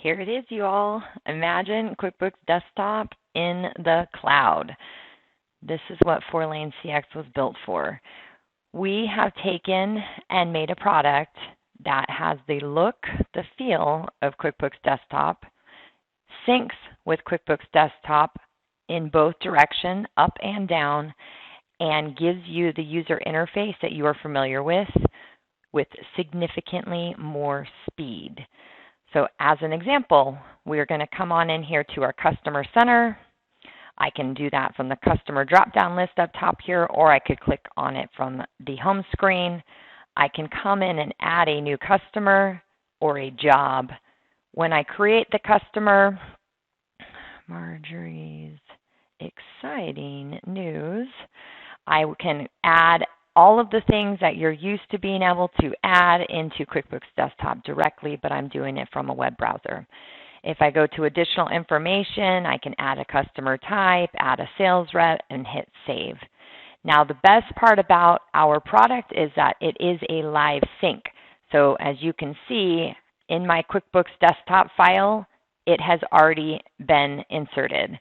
Here it is, you all. Imagine QuickBooks Desktop in the cloud. This is what Fourlane CX was built for. We have taken and made a product that has the look, the feel of QuickBooks Desktop, syncs with QuickBooks Desktop in both direction, up and down, and gives you the user interface that you are familiar with significantly more speed. So as an example, we're going to come on in here to our Customer Center. I can do that from the customer drop-down list up top here, or I could click on it from the home screen. I can come in and add a new customer or a job. When I create the customer, Marjorie's exciting news, I can add all of the things that you're used to being able to add into QuickBooks Desktop directly, but I'm doing it from a web browser. If I go to additional information, I can add a customer type, add a sales rep, and hit save. Now, the best part about our product is that it is a live sync. So as you can see in my QuickBooks Desktop file, it has already been inserted.